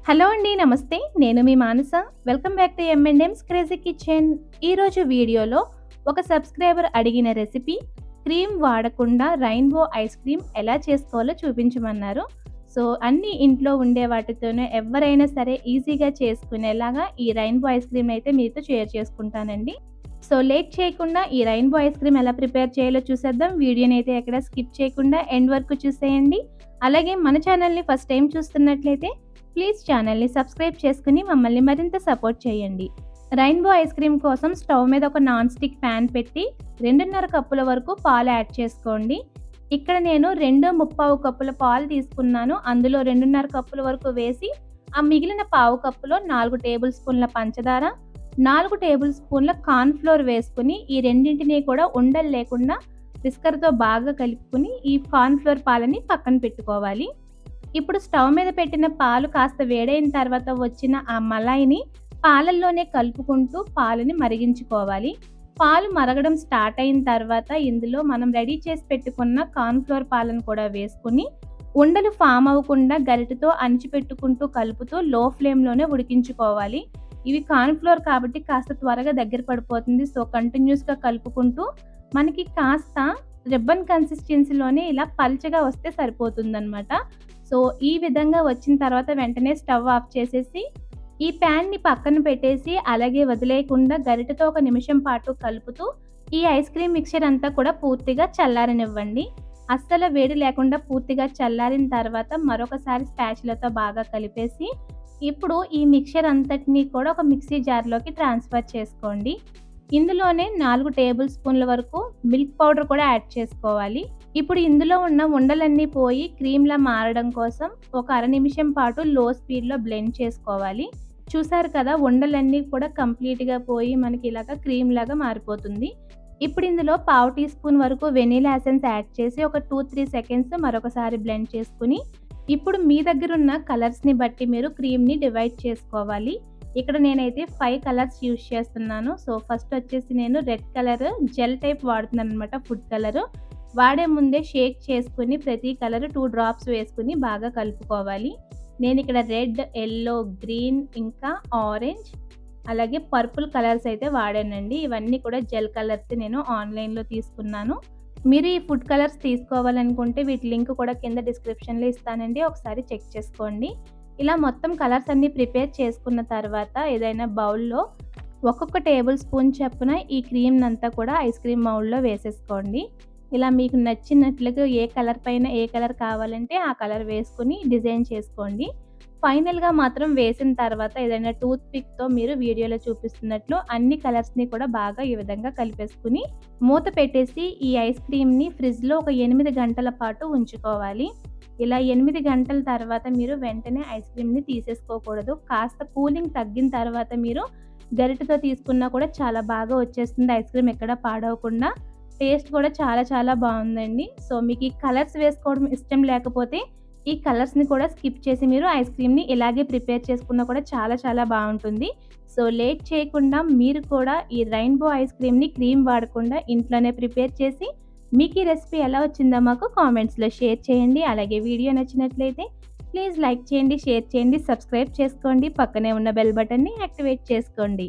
Hello అండి. నమస్తే. నేను మీ Manasa. Welcome back to M&M's crazy kitchen. ఈరోజు వీడియోలో ఒక సబ్స్క్రైబర్ అడిగిన రెసిపీ క్రీమ్ వాడకుండా రెయిన్బో ఐస్ క్రీమ్ ఎలా చేసుకోవాలో చూపించమన్నారు. సో, అన్నీ ఇంట్లో ఉండే వాటితోనే ఎవరైనా సరే ఈజీగా చేసుకునేలాగా ఈ రెయిన్బో ఐస్ క్రీమ్‌ని అయితే మీతో షేర్ చేసుకుంటానండి. సో, లేట్ చేయకుండా ఈ రెయిన్బో ఐస్ క్రీమ్ ఎలా ప్రిపేర్ చేయాలో చూసేద్దాం. వీడియోని అయితే ఎక్కడ స్కిప్ చేయకుండా ఎండ్ వరకు చూసేయండి. అలాగే మన ఛానల్‌ని ఫస్ట్ టైం చూస్తున్నట్లయితే ప్లీజ్ ఛానల్‌ని సబ్స్క్రైబ్ చేసుకుని మమ్మల్ని మరింత సపోర్ట్ చేయండి. రెయిన్బో ఐస్ క్రీమ్ కోసం స్టవ్ మీద ఒక నాన్ స్టిక్ ప్యాన్ పెట్టి 2:30 కప్పుల వరకు పాలు యాడ్ చేసుకోండి. ఇక్కడ నేను 2:35 కప్పుల పాలు తీసుకున్నాను. అందులో 2:30 కప్పుల వరకు వేసి ఆ మిగిలిన పావు కప్పులో 4 టేబుల్ స్పూన్ల పంచదార, 4 టేబుల్ స్పూన్ల కార్న్ ఫ్లోర్ వేసుకుని ఈ రెండింటిని కూడా ఉండలు లేకుండా విస్కర్‌తో బాగా కలుపుకొని ఈ కార్న్ ఫ్లోర్ పాలని పక్కన పెట్టుకోవాలి. ఇప్పుడు స్టవ్ మీద పెట్టిన పాలు కాస్త వేడైన తర్వాత వచ్చిన ఆ మలాయిని పాలల్లోనే కలుపుకుంటూ పాలని మరిగించుకోవాలి. పాలు మరగడం స్టార్ట్ అయిన తర్వాత ఇందులో మనం రెడీ చేసి పెట్టుకున్న కార్న్ ఫ్లోర్ పాలను కూడా వేసుకుని ఉండలు ఫామ్ అవ్వకుండా గరిటెతో అణిచిపెట్టుకుంటూ కలుపుతూ లో ఫ్లేమ్‌లోనే ఉడికించుకోవాలి. ఇవి కార్న్ ఫ్లోర్ కాబట్టి కాస్త త్వరగా దగ్గర పడిపోతుంది. సో, కంటిన్యూస్‌గా కలుపుకుంటూ మనకి కాస్త రిబ్బన్ కన్సిస్టెన్సీలోనే ఇలా పల్చగా వస్తే సరిపోతుందనమాట. సో, ఈ విధంగా వచ్చిన తర్వాత వెంటనే స్టవ్ ఆఫ్ చేసేసి ఈ ప్యాన్‌ని పక్కన పెట్టేసి అలాగే వదిలేయకుండా గరిటెతో ఒక నిమిషం పాటు కలుపుతూ ఈ ఐస్ క్రీమ్ మిక్చర్ అంతా కూడా పూర్తిగా చల్లారనివ్వండి. అస్సలు వేడి లేకుండా పూర్తిగా చల్లారిన తర్వాత మరొకసారి స్పాచులాతో బాగా కలిపేసి ఇప్పుడు ఈ మిక్చర్ అంతటిని కూడా ఒక మిక్సీ జార్‌లోకి ట్రాన్స్‌ఫర్ చేసుకోండి. ఇందులోనే 4 టేబుల్ స్పూన్ల వరకు మిల్క్ పౌడర్ కూడా యాడ్ చేసుకోవాలి. ఇప్పుడు ఇందులో ఉన్న ఉండలన్నీ పోయి క్రీమ్‌లా మారడం కోసం ఒక అర నిమిషం పాటు లో స్పీడ్‌లో బ్లెండ్ చేసుకోవాలి. చూసారు కదా, ఉండలన్నీ కూడా కంప్లీట్‌గా పోయి మనకి ఇలాగా క్రీమ్ లాగా మారిపోతుంది. ఇప్పుడు ఇందులో పావు టీ స్పూన్ వరకు వెనిలా ఎసెన్స్ యాడ్ చేసి ఒక 2-3 సెకండ్స్ మరొకసారి బ్లెండ్ చేసుకుని ఇప్పుడు మీ దగ్గర ఉన్న కలర్స్‌ని బట్టి మీరు క్రీమ్‌ని డివైడ్ చేసుకోవాలి. ఇక్కడ నేనైతే 5 కలర్స్ యూజ్ చేస్తున్నాను. సో, ఫస్ట్ వచ్చేసి నేను రెడ్ కలర్ జెల్ టైప్ వాడుతున్నాను అనమాట. ఫుడ్ కలర్ వాడే ముందే షేక్ చేసుకుని ప్రతి కలర్ 2 డ్రాప్స్ వేసుకుని బాగా కలుపుకోవాలి. నేను ఇక్కడ రెడ్, యెల్లో, గ్రీన్ ఇంకా ఆరెంజ్ అలాగే పర్పుల్ కలర్స్ అయితే వాడానండి. ఇవన్నీ కూడా జెల్ కలర్స్ నేను ఆన్‌లైన్‌లో తీసుకున్నాను. మీరు ఈ ఫుడ్ కలర్స్ తీసుకోవాలనుకుంటే వీటి లింక్ కూడా కింద డిస్క్రిప్షన్‌లో ఇస్తానండి. ఒకసారి చెక్ చేసుకోండి. ఇలా మొత్తం కలర్స్ అన్నీ ప్రిపేర్ చేసుకున్న తర్వాత ఏదైనా బౌల్‌లో ఒక్కొక్క టేబుల్ స్పూన్ చొప్పున ఈ క్రీమ్‌నంతా కూడా ఐస్ క్రీమ్ మౌల్డ్‌లో వేసేసుకోండి. ఇలా మీకు నచ్చినట్లుగా ఏ కలర్ పైన ఏ కలర్ కావాలంటే ఆ కలర్ వేసుకొని డిజైన్ చేసుకోండి. ఫైనల్‌గా మాత్రం వేసిన తర్వాత ఏదైనా టూత్ పిక్‌తో మీరు వీడియోలో చూపిస్తున్నట్లు అన్ని కలర్స్‌ని కూడా బాగా ఈ విధంగా కలిపేసుకుని మూత పెట్టేసి ఈ ఐస్ క్రీమ్‌ని ఫ్రిడ్జ్‌లో ఒక 8 గంటల పాటు ఉంచుకోవాలి. ఇలా 8 గంటల తర్వాత మీరు వెంటనే ఐస్ క్రీమ్‌ని తీసేసుకోకూడదు. కాస్త కూలింగ్ తగ్గిన తర్వాత మీరు గరిటెతో తీసుకున్నా కూడా చాలా బాగా వచ్చేస్తుంది ఐస్ క్రీమ్ ఎక్కడ పాడవకుండా. టేస్ట్ కూడా చాలా చాలా బావుందండి. సో, మీకు ఈ కలర్స్ వేసుకోవడం ఇష్టం లేకపోతే ఈ కలర్స్‌ని కూడా స్కిప్ చేసి మీరు ఐస్ క్రీమ్‌ని ఇలాగే ప్రిపేర్ చేసుకున్నా కూడా చాలా చాలా బావుంటుంది. సో, లేట్ చేయకుండా మీరు కూడా ఈ రెయిన్బో ఐస్ క్రీమ్‌ని క్రీమ్ వాడకుండా ఇంట్లోనే ప్రిపేర్ చేసి మీకు ఈ రెసిపీ ఎలా వచ్చిందో మాకు కామెంట్స్‌లో షేర్ చేయండి. అలాగే వీడియో నచ్చినట్లయితే ప్లీజ్ లైక్ చేయండి, షేర్ చేయండి, సబ్స్క్రైబ్ చేసుకోండి. పక్కనే ఉన్న బెల్ బటన్‌ని యాక్టివేట్ చేసుకోండి.